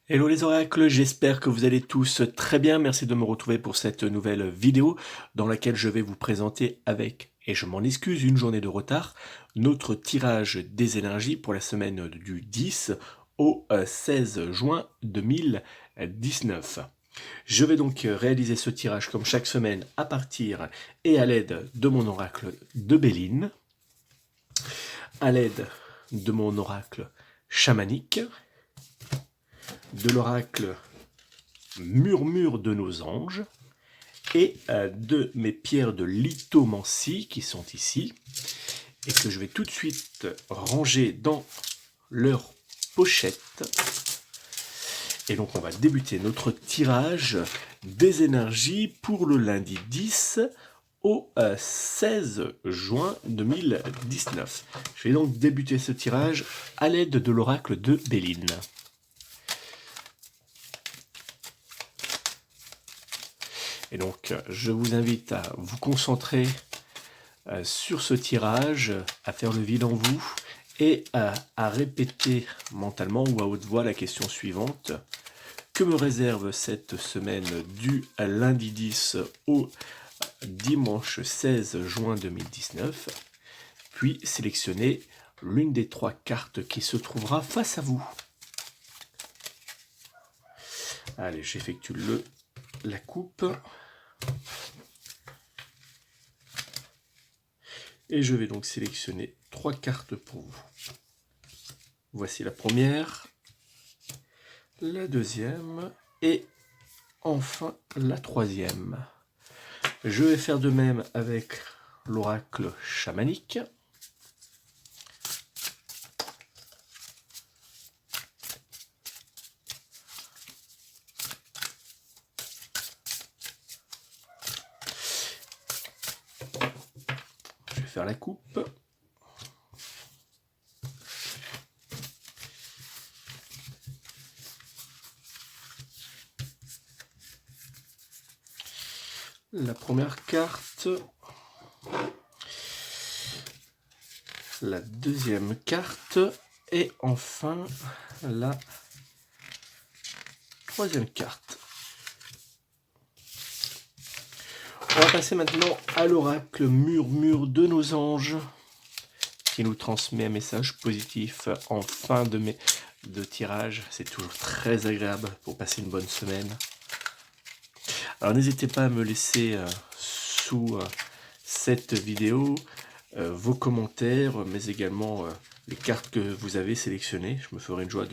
Hello les oracles, j'espère que vous allez tous très bien. Merci de me retrouver pour cette nouvelle vidéo dans laquelle je vais vous présenter avec, et je m'en excuse, une journée de retard, notre tirage des énergies pour la semaine du 10 au 16 juin 2019. Je vais donc réaliser ce tirage comme chaque semaine à partir et à l'aide de mon oracle de Béline, à l'aide de mon oracle chamanique, de l'oracle Murmure de nos anges et de mes pierres de lithomancie qui sont ici et que je vais tout de suite ranger dans leur pochette. Et donc on va débuter notre tirage des énergies pour le lundi 10 au 16 juin 2019. Je vais donc débuter ce tirage à l'aide de l'oracle de Béline. Et donc, je vous invite à vous concentrer sur ce tirage, à faire le vide en vous et à répéter mentalement ou à haute voix la question suivante. Que me réserve cette semaine du lundi 10 au dimanche 16 juin 2019 ? Puis sélectionnez l'une des trois cartes qui se trouvera face à vous. Allez, j'effectue la coupe. Et je vais donc sélectionner trois cartes pour vous. Voici la première, la deuxième et enfin la troisième. Je vais faire de même avec l'oracle chamanique. Je vais faire la coupe. La première carte, la deuxième carte et enfin la troisième carte. On va passer maintenant à l'oracle Murmure de nos anges qui nous transmet un message positif en fin de tirage. C'est toujours très agréable pour passer une bonne semaine. Alors n'hésitez pas à me laisser sous cette vidéo vos commentaires, mais également les cartes que vous avez sélectionnées. Je me ferai une joie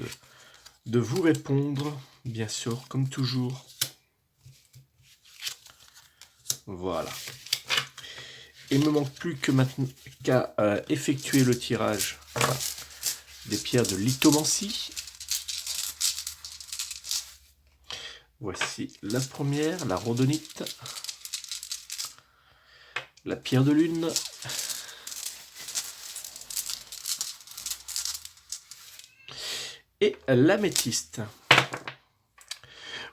de vous répondre, bien sûr, comme toujours. Voilà. Il ne me manque plus que maintenant qu'à effectuer le tirage des pierres de lithomancie. Voici la première, la rhodonite, la pierre de lune, et l'améthyste.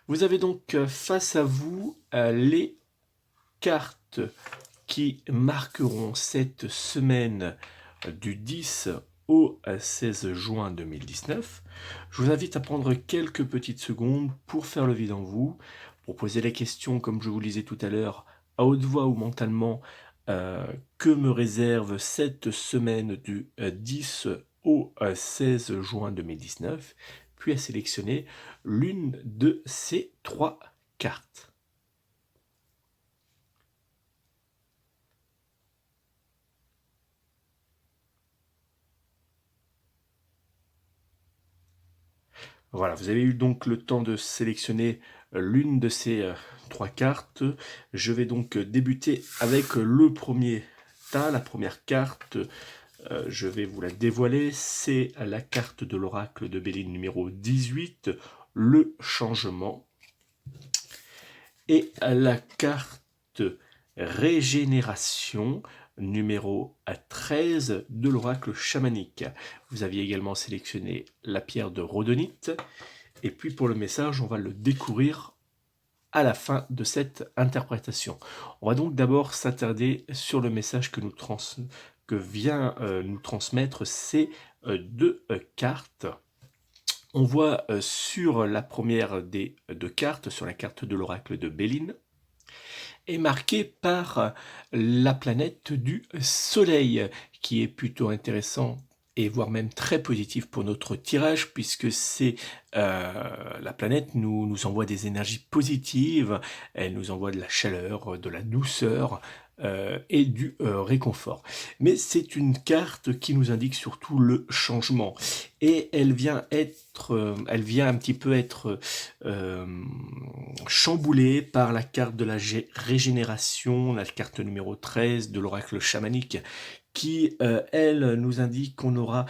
Vous avez donc face à vous les cartes qui marqueront cette semaine du 10 au 16 juin 2019. Je vous invite à prendre quelques petites secondes pour faire le vide en vous, pour poser la question, comme je vous le disais tout à l'heure, à haute voix ou mentalement, que me réserve cette semaine du 10 au 16 juin 2019, puis à sélectionner l'une de ces trois cartes. Voilà, vous avez eu donc le temps de sélectionner l'une de ces trois cartes. Je vais donc débuter avec le premier tas, la première carte. Je vais vous la dévoiler. C'est la carte de l'oracle de Béline numéro 18, le changement. Et la carte régénération numéro 13 de l'oracle chamanique. Vous aviez également sélectionné la pierre de rhodonite. Et puis pour le message, on va le découvrir à la fin de cette interprétation. On va donc d'abord s'attarder sur le message que vient nous transmettre ces deux cartes. On voit sur la première des deux cartes, sur la carte de l'oracle de Béline, est marquée par la planète du Soleil, qui est plutôt intéressant et voire même très positif pour notre tirage, puisque la planète nous envoie des énergies positives, elle nous envoie de la chaleur, de la douceur, et du réconfort. Mais c'est une carte qui nous indique surtout le changement. Et elle vient un petit peu être chamboulée par la carte de la régénération, la carte numéro 13 de l'oracle chamanique, qui, elle, nous indique qu'on aura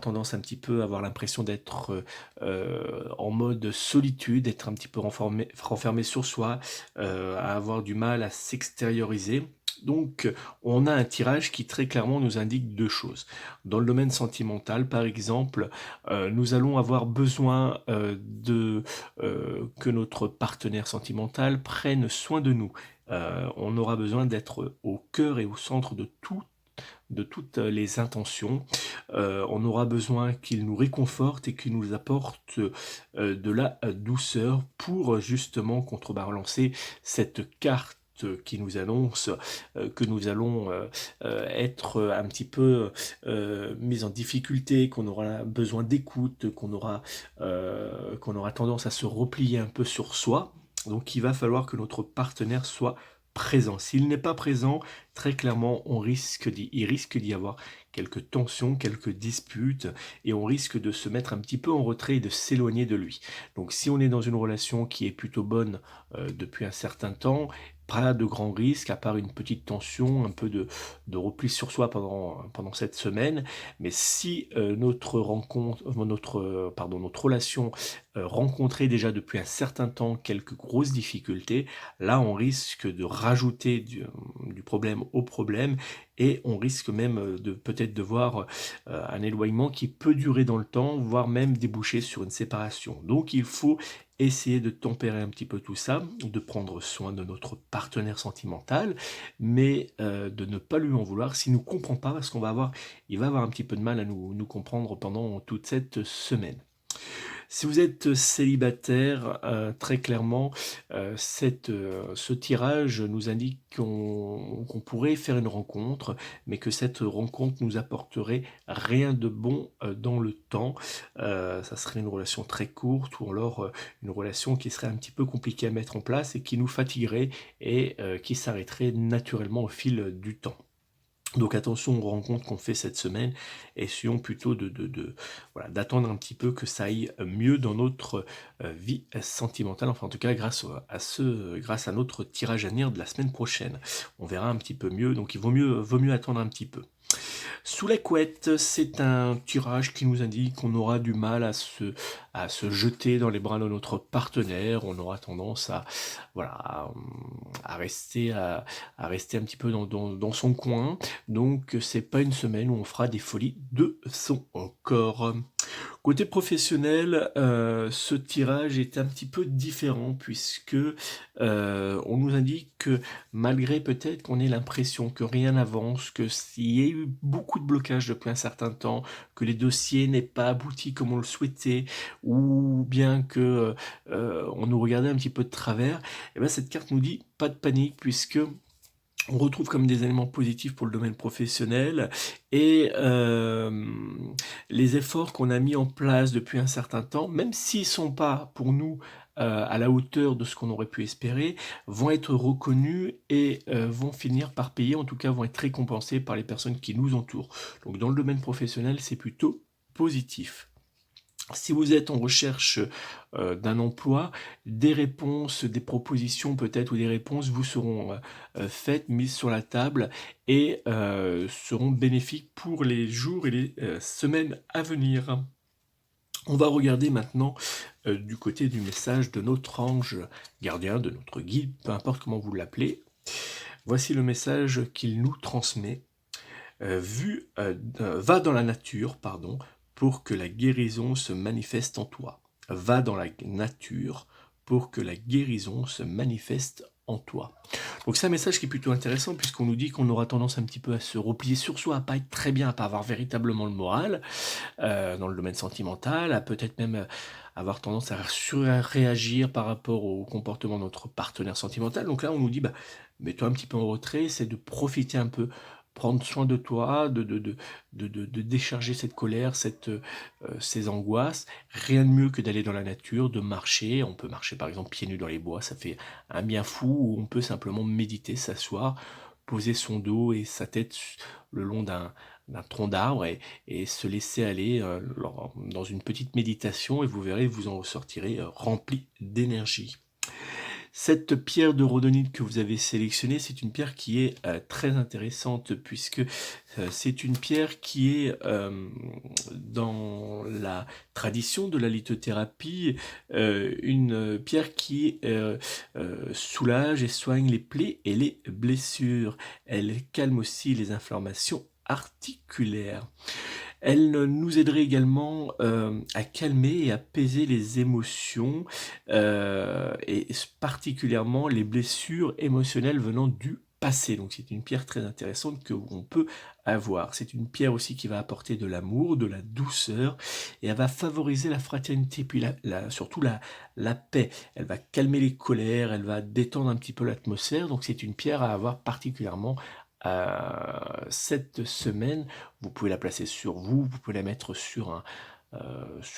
tendance un petit peu à avoir l'impression d'être en mode solitude, d'être un petit peu renfermé sur soi, à avoir du mal à s'extérioriser. Donc, on a un tirage qui très clairement nous indique deux choses. Dans le domaine sentimental, par exemple, nous allons avoir besoin que notre partenaire sentimental prenne soin de nous. On aura besoin d'être au cœur et au centre de toutes les intentions. On aura besoin qu'il nous réconforte et qu'il nous apporte de la douceur pour justement contrebalancer cette carte qui nous annonce que nous allons être un petit peu mis en difficulté, qu'on aura besoin d'écoute, qu'on aura tendance à se replier un peu sur soi. Donc il va falloir que notre partenaire soit présent. S'il n'est pas présent, très clairement, il risque d'y avoir quelques tensions, quelques disputes, et on risque de se mettre un petit peu en retrait et de s'éloigner de lui. Donc si on est dans une relation qui est plutôt bonne depuis un certain temps, pas de grands risques, à part une petite tension, un peu de repli sur soi pendant cette semaine. Mais si notre relation rencontrait déjà depuis un certain temps quelques grosses difficultés, là on risque de rajouter du problème au problème, et on risque même de peut-être de voir un éloignement qui peut durer dans le temps, voire même déboucher sur une séparation. Donc il faut essayer de tempérer un petit peu tout ça, de prendre soin de notre partenaire sentimental, mais de ne pas lui en vouloir s'il ne nous comprend pas, parce il va avoir un petit peu de mal à nous comprendre pendant toute cette semaine. Si vous êtes célibataire, très clairement, ce tirage nous indique qu'on pourrait faire une rencontre, mais que cette rencontre nous apporterait rien de bon, dans le temps. Ça serait une relation très courte, ou alors, une relation qui serait un petit peu compliquée à mettre en place et qui nous fatiguerait, et qui s'arrêterait naturellement au fil du temps. Donc attention aux rencontres qu'on fait cette semaine, essayons plutôt voilà, d'attendre un petit peu que ça aille mieux dans notre vie sentimentale, enfin en tout cas grâce à notre tirage à venir de la semaine prochaine. On verra un petit peu mieux, donc vaut mieux attendre un petit peu. Sous la couette, c'est un tirage qui nous indique qu'on aura du mal à se jeter dans les bras de notre partenaire. On aura tendance voilà, à rester un petit peu dans son coin. Donc c'est pas une semaine où on fera des folies de son corps. Côté professionnel, ce tirage est un petit peu différent, puisque on nous indique que malgré peut-être qu'on ait l'impression que rien n'avance, que s'il y a eu beaucoup de blocages depuis un certain temps, que les dossiers n'aient pas abouti comme on le souhaitait, ou bien que on nous regardait un petit peu de travers, et bien cette carte nous dit pas de panique, puisque on retrouve comme des éléments positifs pour le domaine professionnel, et les efforts qu'on a mis en place depuis un certain temps, même s'ils ne sont pas pour nous à la hauteur de ce qu'on aurait pu espérer, vont être reconnus et vont finir par payer, en tout cas vont être récompensés par les personnes qui nous entourent. Donc dans le domaine professionnel, c'est plutôt positif. Si vous êtes en recherche d'un emploi, des réponses, des propositions peut-être, ou des réponses vous seront faites, mises sur la table, et seront bénéfiques pour les jours et les semaines à venir. On va regarder maintenant du côté du message de notre ange gardien, de notre guide, peu importe comment vous l'appelez. Voici le message qu'il nous transmet. Va dans la nature, pour que la guérison se manifeste en toi. Va dans la nature pour que la guérison se manifeste en toi. Donc c'est un message qui est plutôt intéressant puisqu'on nous dit qu'on aura tendance un petit peu à se replier sur soi, à pas être très bien, à pas avoir véritablement le moral dans le domaine sentimental, à peut-être même avoir tendance à réagir par rapport au comportement de notre partenaire sentimental. Donc là, on nous dit, bah, mets-toi un petit peu en retrait, c'est de profiter un peu, prendre soin de toi, de décharger cette colère, ces angoisses. Rien de mieux que d'aller dans la nature, de marcher. On peut marcher par exemple pieds nus dans les bois, ça fait un bien fou, ou on peut simplement méditer, s'asseoir, poser son dos et sa tête le long d'un tronc d'arbre et se laisser aller dans une petite méditation et vous verrez, vous en ressortirez rempli d'énergie. Cette pierre de rhodonite que vous avez sélectionnée, c'est une pierre qui est très intéressante puisque c'est une pierre qui est dans la tradition de la lithothérapie, une pierre qui soulage et soigne les plaies et les blessures. Elle calme aussi les inflammations articulaires. Elle nous aiderait également à calmer et apaiser les émotions, et particulièrement les blessures émotionnelles venant du passé. Donc c'est une pierre très intéressante que l'on peut avoir. C'est une pierre aussi qui va apporter de l'amour, de la douceur, et elle va favoriser la fraternité, puis surtout la paix. Elle va calmer les colères, elle va détendre un petit peu l'atmosphère. Donc c'est une pierre à avoir particulièrement cette semaine. Vous pouvez la placer sur vous, vous pouvez la mettre sous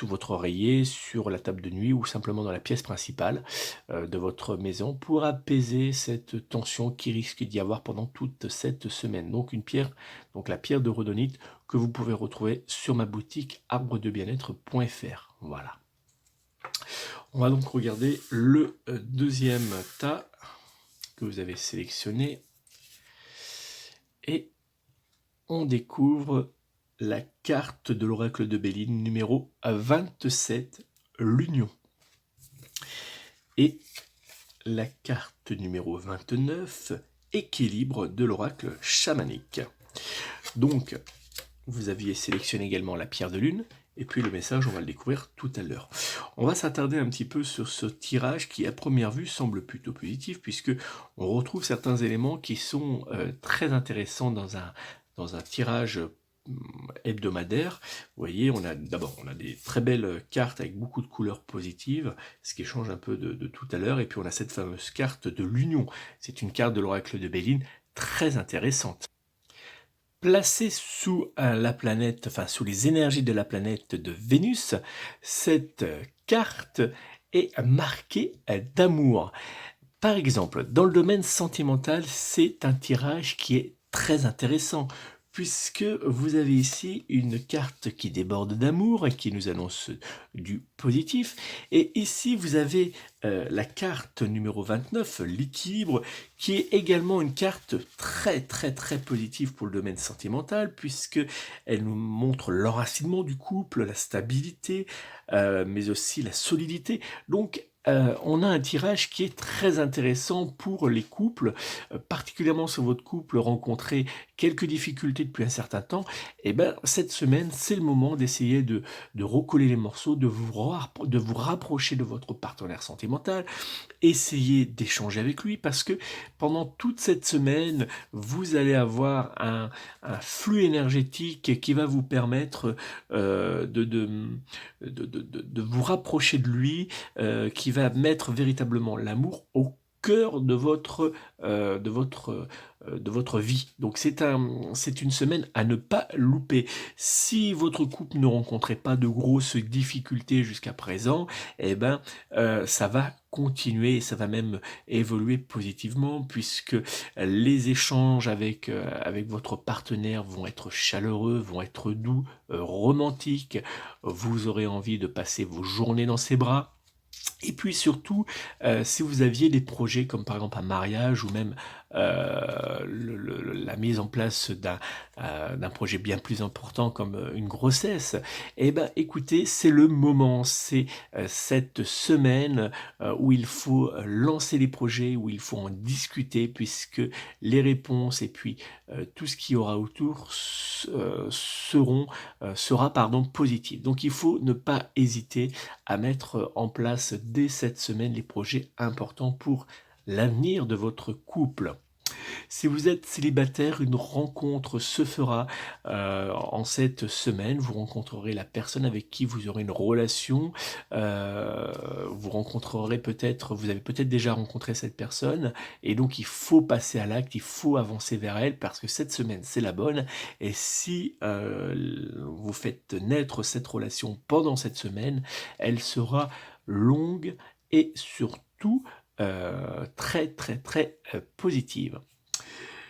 votre oreiller, sur la table de nuit ou simplement dans la pièce principale de votre maison pour apaiser cette tension qui risque d'y avoir pendant toute cette semaine. Donc donc la pierre de rhodonite que vous pouvez retrouver sur ma boutique arbredebienêtre.fr. Voilà. On va donc regarder le deuxième tas que vous avez sélectionné. Et on découvre la carte de l'oracle de Béline numéro 27, l'union. Et la carte numéro 29, équilibre de l'oracle chamanique. Donc, vous aviez sélectionné également la pierre de lune, et puis le message, on va le découvrir tout à l'heure. On va s'attarder un petit peu sur ce tirage qui, à première vue, semble plutôt positif, puisque on retrouve certains éléments qui sont très intéressants dans un tirage hebdomadaire. Vous voyez, on a des très belles cartes avec beaucoup de couleurs positives, ce qui change un peu de tout à l'heure, et puis on a cette fameuse carte de l'union. C'est une carte de l'oracle de Béline très intéressante. Placée sous sous les énergies de la planète de Vénus, cette carte est marquée d'amour. Par exemple, dans le domaine sentimental, c'est un tirage qui est très intéressant, puisque vous avez ici une carte qui déborde d'amour et qui nous annonce du positif. Et ici, vous avez la carte numéro 29, l'équilibre, qui est également une carte très très très positive pour le domaine sentimental, puisque elle nous montre l'enracinement du couple, la stabilité, mais aussi la solidité. Donc, on a un tirage qui est très intéressant pour les couples, particulièrement si votre couple rencontrait quelques difficultés depuis un certain temps. Et ben cette semaine, c'est le moment d'essayer de recoller les morceaux, de vous rapprocher de votre partenaire sentimental, essayez d'échanger avec lui parce que pendant toute cette semaine, vous allez avoir un flux énergétique qui va vous permettre de vous rapprocher de lui, qui va mettre véritablement l'amour au cœur de votre vie. Donc c'est une semaine à ne pas louper. Si votre couple ne rencontrait pas de grosses difficultés jusqu'à présent, eh ben ça va continuer et ça va même évoluer positivement puisque les échanges avec votre partenaire vont être chaleureux, vont être doux, romantiques. Vous aurez envie de passer vos journées dans ses bras. Et puis surtout, si vous aviez des projets comme par exemple un mariage ou même la mise en place d'un projet bien plus important comme une grossesse, eh ben écoutez, c'est le moment, c'est cette semaine où il faut lancer les projets, où il faut en discuter puisque les réponses et puis tout ce qu'il y aura autour sera positif. Donc il faut ne pas hésiter à mettre en place dès cette semaine les projets importants pour l'avenir de votre couple. Si vous êtes célibataire, une rencontre se fera en cette semaine. Vous rencontrerez la personne avec qui vous aurez une relation. Vous rencontrerez peut-être, vous avez peut-être déjà rencontré cette personne, et donc il faut passer à l'acte, il faut avancer vers elle parce que cette semaine c'est la bonne. Et si vous faites naître cette relation pendant cette semaine, elle sera longue et surtout très très très positive.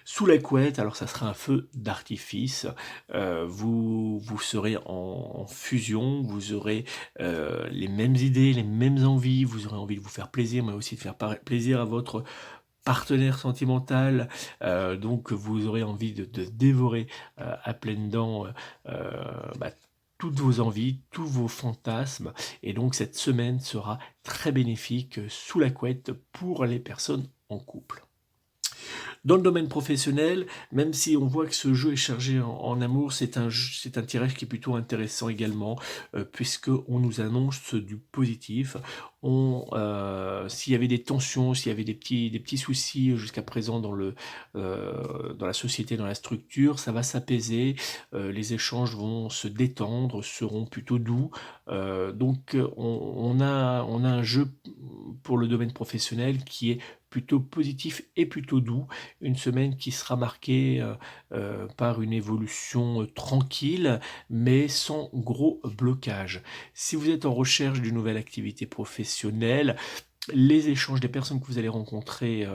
Sous la couette, alors ça sera un feu d'artifice, vous serez en fusion, vous aurez les mêmes idées, les mêmes envies, vous aurez envie de vous faire plaisir, mais aussi de faire plaisir à votre partenaire sentimental, donc vous aurez envie de dévorer à pleines dents bah, toutes vos envies, tous vos fantasmes, et donc cette semaine sera très bénéfique sous la couette pour les personnes en couple. Dans le domaine professionnel, même si on voit que ce jeu est chargé en amour, c'est un tirage qui est plutôt intéressant également, puisqu'on nous annonce du positif. S'il y avait des tensions, s'il y avait des petits soucis jusqu'à présent dans la société, dans la structure, ça va s'apaiser, les échanges vont se détendre, seront plutôt doux. Donc on a un jeu pour le domaine professionnel qui est plutôt positif et plutôt doux. Une semaine qui sera marquée par une évolution tranquille, mais sans gros blocage. Si vous êtes en recherche d'une nouvelle activité professionnelle, les échanges des personnes que vous allez rencontrer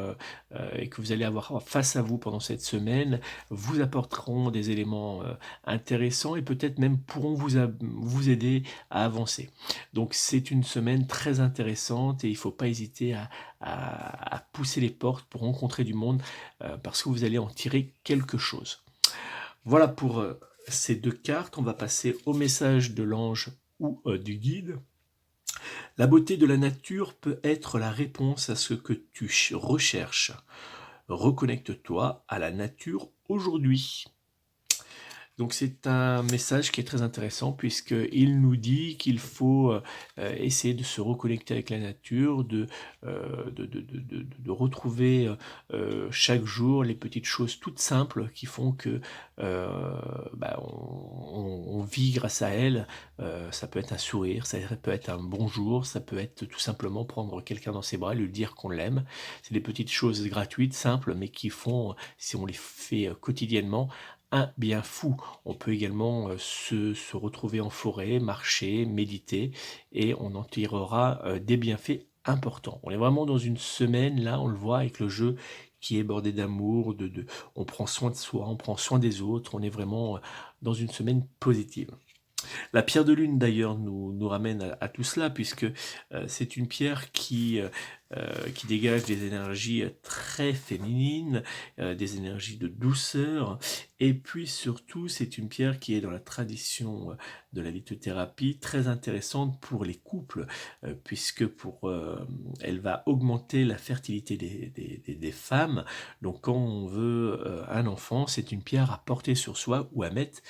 et que vous allez avoir face à vous pendant cette semaine vous apporteront des éléments intéressants et peut-être même pourront vous aider à avancer. Donc c'est une semaine très intéressante et il ne faut pas hésiter à pousser les portes pour rencontrer du monde parce que vous allez en tirer quelque chose. Voilà pour ces deux cartes. On va passer au message de l'ange ou du guide. La beauté de la nature peut être la réponse à ce que tu recherches. Reconnecte-toi à la nature aujourd'hui. Donc c'est un message qui est très intéressant puisqu'il nous dit qu'il faut essayer de se reconnecter avec la nature, de retrouver chaque jour les petites choses toutes simples qui font que on vit grâce à elles. Ça peut être un sourire, ça peut être un bonjour, ça peut être tout simplement prendre quelqu'un dans ses bras et lui dire qu'on l'aime. C'est des petites choses gratuites, simples, mais qui font, si on les fait quotidiennement, un bien fou. On peut également se retrouver en forêt, marcher, méditer, et on en tirera des bienfaits importants. On est vraiment dans une semaine, là, on le voit avec le jeu qui est bordé d'amour, on prend soin de soi, on prend soin des autres, on est vraiment dans une semaine positive. La pierre de lune d'ailleurs nous ramène à tout cela puisque c'est une pierre qui dégage des énergies très féminines, des énergies de douceur, et puis surtout c'est une pierre qui est dans la tradition de la lithothérapie très intéressante pour les couples puisque elle va augmenter la fertilité des femmes. Donc quand on veut un enfant, c'est une pierre à porter sur soi ou à mettre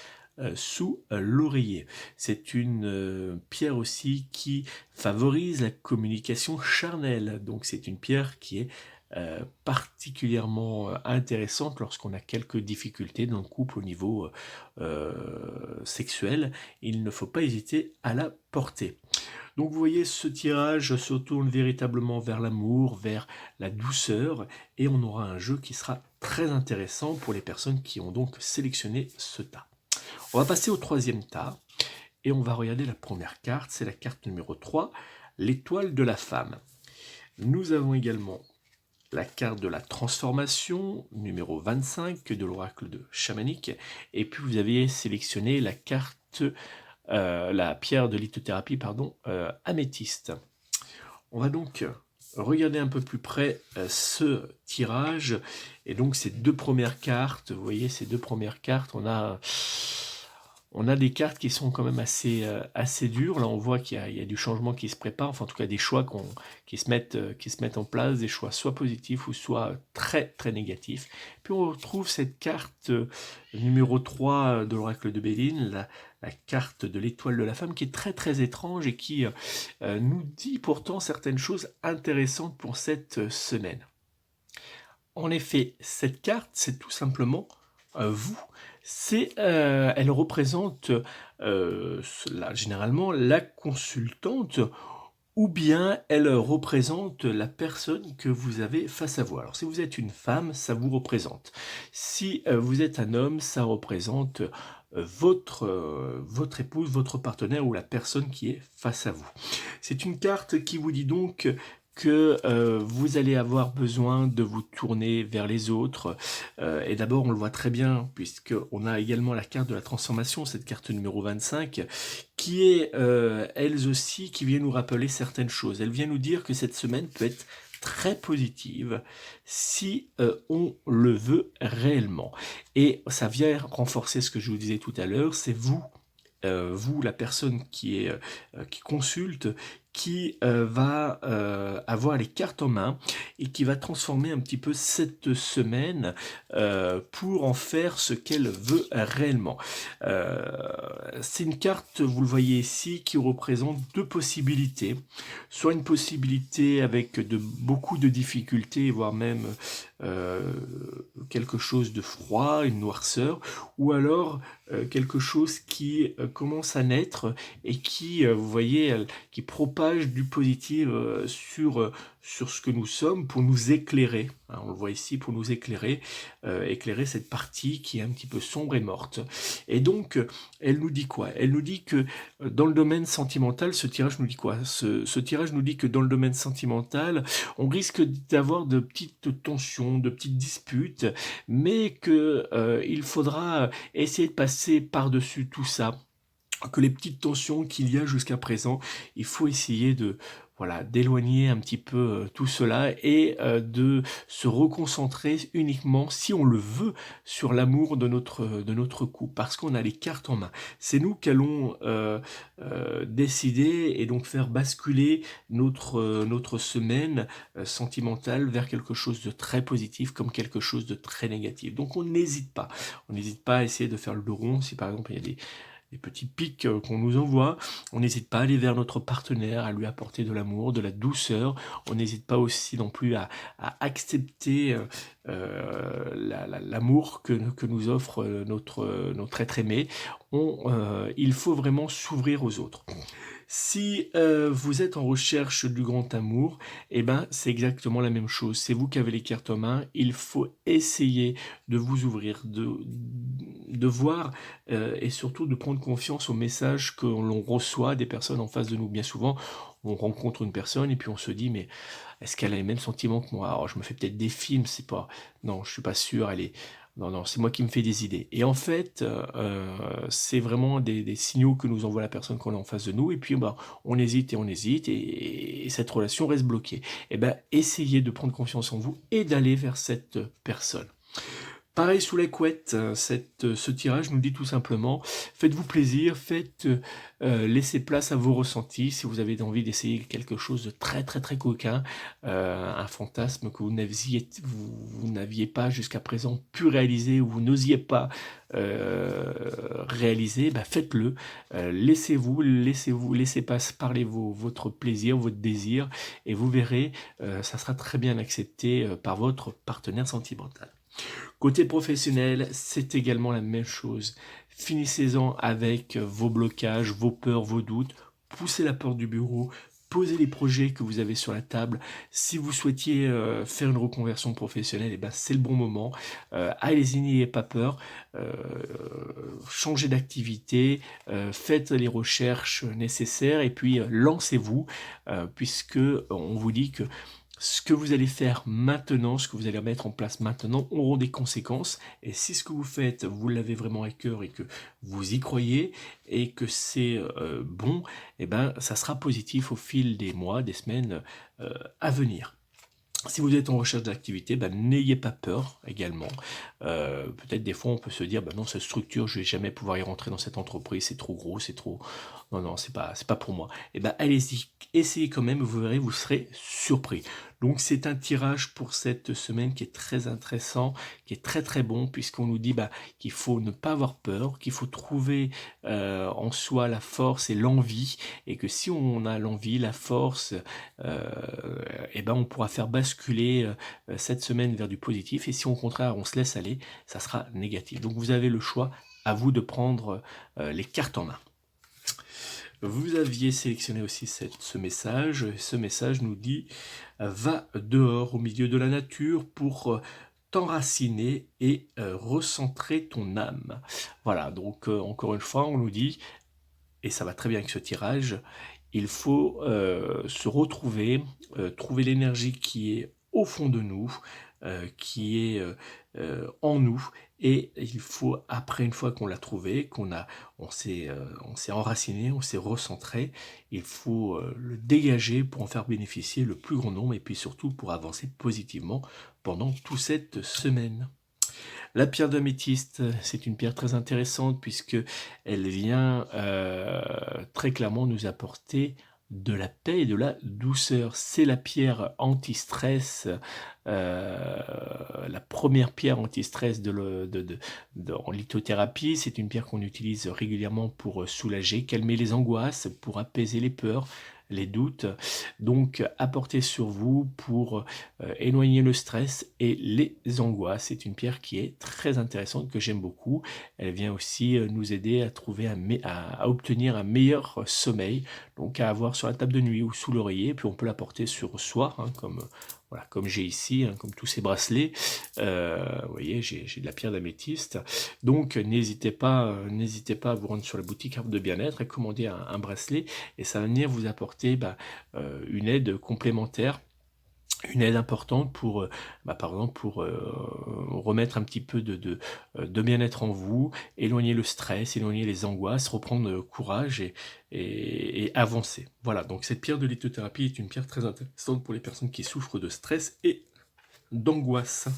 sous l'oreiller. C'est une pierre aussi qui favorise la communication charnelle. Donc c'est une pierre qui est particulièrement intéressante lorsqu'on a quelques difficultés dans le couple au niveau sexuel. Il ne faut pas hésiter à la porter. Donc vous voyez, ce tirage se tourne véritablement vers l'amour, vers la douceur, et on aura un jeu qui sera très intéressant pour les personnes qui ont donc sélectionné ce tas. On va passer au troisième tas et on va regarder la première carte, c'est la carte numéro 3, l'étoile de la femme. Nous avons également la carte de la transformation, numéro 25 de l'oracle de chamanique, et puis vous avez sélectionné la carte, la pierre de lithothérapie, améthyste. On va donc regarder un peu plus près ce tirage, et donc ces deux premières cartes, vous voyez ces deux premières cartes, on a des cartes qui sont quand même assez dures. Là, on voit qu'il y a du changement qui se prépare, enfin en tout cas des choix qui se mettent en place, des choix soit positifs ou soit très très négatifs. Puis on retrouve cette carte numéro 3 de l'oracle de Béline, la carte de l'étoile de la femme, qui est très très étrange et qui nous dit pourtant certaines choses intéressantes pour cette semaine. en effet, cette carte, c'est tout simplement vous. Elle représente généralement la consultante ou bien elle représente la personne que vous avez face à vous. Alors si vous êtes une femme, ça vous représente. Si vous êtes un homme, ça représente votre épouse, votre partenaire ou la personne qui est face à vous. C'est une carte qui vous dit donc que vous allez avoir besoin de vous tourner vers les autres. Et d'abord, on le voit très bien, puisqu'on a également la carte de la transformation, cette carte numéro 25, qui est, elle aussi, qui vient nous rappeler certaines choses. Elle vient nous dire que cette semaine peut être très positive si on le veut réellement. Et ça vient renforcer ce que je vous disais tout à l'heure, c'est vous, la personne qui consulte, qui va avoir les cartes en main et qui va transformer un petit peu cette semaine pour en faire ce qu'elle veut réellement. C'est une carte, vous le voyez ici, qui représente deux possibilités. Soit une possibilité avec beaucoup de difficultés, voire même quelque chose de froid, une noirceur, ou alors quelque chose qui commence à naître et qui, vous voyez, qui propage du positif sur ce que nous sommes pour nous éclairer. Hein, on le voit ici, pour nous éclairer, éclairer cette partie qui est un petit peu sombre et morte. Et donc, elle nous dit quoi? Elle nous dit que dans le domaine sentimental, ce tirage nous dit quoi? Ce tirage nous dit que dans le domaine sentimental, on risque d'avoir de petites tensions, de petites disputes, mais que il faudra essayer de passer par-dessus tout ça, que les petites tensions qu'il y a jusqu'à présent, il faut essayer d'éloigner un petit peu tout cela et de se reconcentrer uniquement, si on le veut, sur l'amour de notre couple, parce qu'on a les cartes en main. C'est nous qui allons décider et donc faire basculer notre semaine sentimentale vers quelque chose de très positif comme quelque chose de très négatif. Donc on n'hésite pas. On n'hésite pas à essayer de faire le dos rond si par exemple il y a des petits pics qu'on nous envoie. On n'hésite pas à aller vers notre partenaire, à lui apporter de l'amour, de la douceur. On n'hésite pas aussi non plus à accepter l'amour que nous offre notre être aimé. Il faut vraiment s'ouvrir aux autres. Si vous êtes en recherche du grand amour, eh ben, c'est exactement la même chose. C'est vous qui avez les cartes en main. Il faut essayer de vous ouvrir, de voir et surtout de prendre confiance aux messages que l'on reçoit des personnes en face de nous. Bien souvent, on rencontre une personne et puis on se dit, mais est-ce qu'elle a les mêmes sentiments que moi? Alors, je me fais peut-être des films, c'est pas... Non, je suis pas sûr, Non, non, c'est moi qui me fais des idées. Et en fait, c'est vraiment des signaux que nous envoie la personne qu'on a en face de nous. Et puis, bah, on hésite et on hésite et cette relation reste bloquée. Et ben, essayez de prendre confiance en vous et d'aller vers cette personne. Pareil sous la couette, ce tirage nous dit tout simplement, faites-vous plaisir, laissez place à vos ressentis, si vous avez envie d'essayer quelque chose de très très très coquin, un fantasme que vous n'aviez pas jusqu'à présent pu réaliser ou vous n'osiez pas réaliser, bah faites-le, parler votre plaisir, votre désir, et vous verrez, ça sera très bien accepté par votre partenaire sentimental. Côté professionnel, c'est également la même chose. Finissez-en avec vos blocages, vos peurs, vos doutes. Poussez la porte du bureau. Posez les projets que vous avez sur la table. Si vous souhaitiez faire une reconversion professionnelle, eh ben, c'est le bon moment. Allez-y, n'ayez pas peur. Changez d'activité. Faites les recherches nécessaires et puis lancez-vous puisque on vous dit que ce que vous allez faire maintenant, ce que vous allez mettre en place maintenant, auront des conséquences. Et si ce que vous faites, vous l'avez vraiment à cœur et que vous y croyez et que c'est bon, eh ben, ça sera positif au fil des mois, des semaines à venir. Si vous êtes en recherche d'activité, ben, n'ayez pas peur également. Peut-être des fois on peut se dire, ben non, cette structure, je vais jamais pouvoir y rentrer dans cette entreprise, c'est trop gros, c'est trop... Non, non, c'est pas pour moi. Eh ben, allez-y, essayez quand même, vous verrez, vous serez surpris. Donc c'est un tirage pour cette semaine qui est très intéressant, qui est très très bon, puisqu'on nous dit qu'il faut ne pas avoir peur, qu'il faut trouver en soi la force et l'envie, et que si on a l'envie, la force, on pourra faire basculer cette semaine vers du positif, et si au contraire on se laisse aller, ça sera négatif. Donc vous avez le choix, à vous de prendre les cartes en main. Vous aviez sélectionné aussi ce message. Ce message nous dit « Va dehors au milieu de la nature pour t'enraciner et recentrer ton âme. » Voilà, donc encore une fois, on nous dit, et ça va très bien avec ce tirage, il faut se retrouver, trouver l'énergie qui est au fond de nous, qui est en nous, et il faut, après, une fois qu'on l'a trouvé, on s'est enraciné, on s'est recentré, il faut le dégager pour en faire bénéficier le plus grand nombre, et puis surtout pour avancer positivement pendant toute cette semaine. La pierre d'améthyste, c'est une pierre très intéressante puisque elle vient très clairement nous apporter de la paix et de la douceur. C'est la pierre anti-stress, la première pierre anti-stress en lithothérapie. C'est une pierre qu'on utilise régulièrement pour soulager, calmer les angoisses, pour apaiser les peurs, les doutes, donc apporter sur vous pour éloigner le stress et les angoisses. C'est une pierre qui est très intéressante, que j'aime beaucoup. Elle vient aussi nous aider à trouver à obtenir un meilleur sommeil, donc à avoir sur la table de nuit ou sous l'oreiller, puis on peut la porter sur soi, comme j'ai ici, comme tous ces bracelets. Vous voyez, j'ai de la pierre d'améthyste. Donc n'hésitez pas à vous rendre sur la boutique Arbre de Bien-être et commander un bracelet, et ça va venir vous apporter une aide complémentaire, une aide importante pour, par exemple, pour remettre un petit peu de bien-être en vous, éloigner le stress, éloigner les angoisses, reprendre courage et avancer. Voilà, donc cette pierre de lithothérapie est une pierre très intéressante pour les personnes qui souffrent de stress et d'angoisse.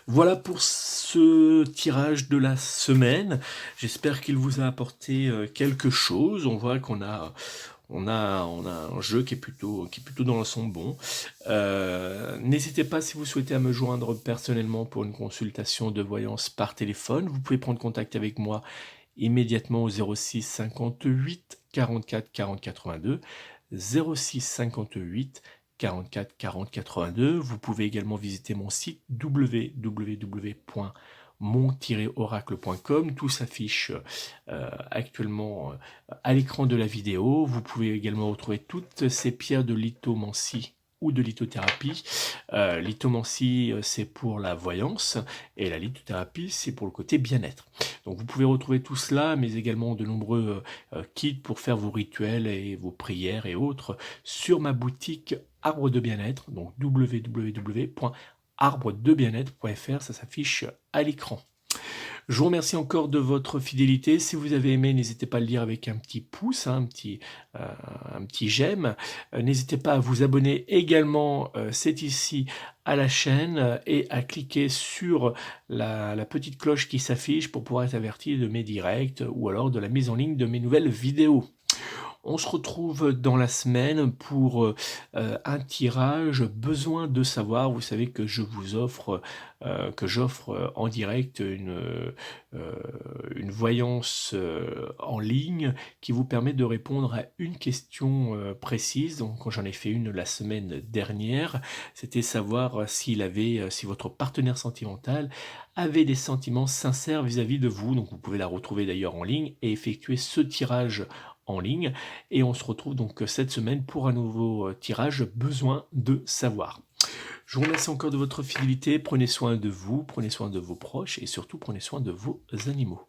Voilà pour ce tirage de la semaine. J'espère qu'il vous a apporté quelque chose. On voit qu'on a un jeu qui est plutôt dans l'ensemble bon. N'hésitez pas, si vous souhaitez, à me joindre personnellement pour une consultation de voyance par téléphone. Vous pouvez prendre contact avec moi immédiatement au 06 58 44 40 82. 06 58 44 40 82. Vous pouvez également visiter mon site www.mon-oracle.com. Tout s'affiche actuellement à l'écran de la vidéo. Vous pouvez également retrouver toutes ces pierres de lithomancie ou de lithothérapie. Lithomancie, c'est pour la voyance, et la lithothérapie, c'est pour le côté bien-être. Donc vous pouvez retrouver tout cela, mais également de nombreux kits pour faire vos rituels et vos prières et autres sur ma boutique Arbre de Bien-être, donc www.arbredebienêtre.fr, ça s'affiche à l'écran. Je vous remercie encore de votre fidélité. Si vous avez aimé, n'hésitez pas à le dire avec un petit pouce, un petit j'aime. N'hésitez pas à vous abonner également, c'est ici, à la chaîne, et à cliquer sur la petite cloche qui s'affiche pour pouvoir être averti de mes directs ou alors de la mise en ligne de mes nouvelles vidéos. On se retrouve dans la semaine pour un tirage besoin de savoir. Vous savez que je vous offre, j'offre en direct une voyance en ligne qui vous permet de répondre à une question précise. Donc quand j'en ai fait une la semaine dernière, c'était savoir si votre partenaire sentimental avait des sentiments sincères vis-à-vis de vous. Donc vous pouvez la retrouver d'ailleurs en ligne et effectuer ce tirage en ligne, et on se retrouve donc cette semaine pour un nouveau tirage besoin de savoir. Je vous remercie encore de votre fidélité, prenez soin de vous, prenez soin de vos proches et surtout prenez soin de vos animaux.